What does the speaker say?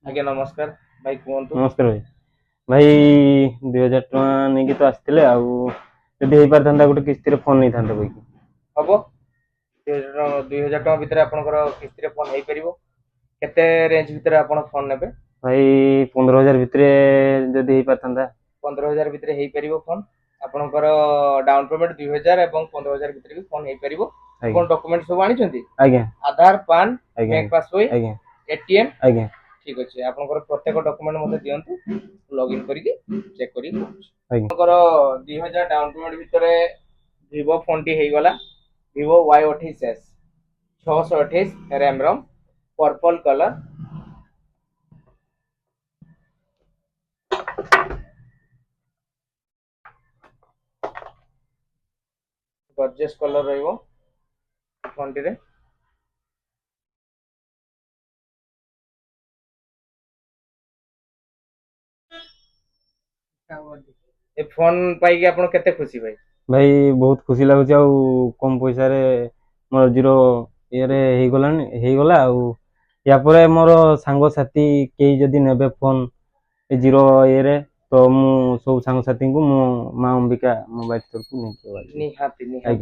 आज्ञा नमस्कार भाई कहतु। नमस्कार भाई। भाई 2000 टଙ୍କା नहीं तो आसते आदि हो पार गोटे किस्ती फोन नहीं था भाई हम 2000 टका भितर आपनकर किस्ती रे फोन हो पार केते रेंज भितर आपन फोन नेबे? भाई 15,000 भितर जदि हो पार 15,000 भितर हो पार फोन आपनकर डाउन पेमेंट 2000 एवं 15,000 भितर भी फोन हो पार। कोन डॉक्यूमेंट सब आनी छथि? आज्ञा आधार पान आज्ञा बैंक पासबुक आज्ञा एटीएम। आज्ञा ठीक अछि आपनकर प्रत्येक डॉक्यूमेंट मते दियंतु लॉगिन करिके चेक करि आज्ञा आपनकर 2000 डाउन पेमेंट भितर Vivo फोन टी हो गला Vivo Y28s 628 RAM ROM purple colour gorgeous colour रहिबो फोन टी रे। ए फोन पाई के आपण केते खुशी भाई? भाई बहुत खुशी लगुच कम पैसा रे मोर जीरो ये गला या पर मोर सांग साथी कई जदि नेबे फोन जीरो ये तो मु सब सांग साथी को मु मां अंबिका मोबाइल स्टोर को नहीं निहाती निहाती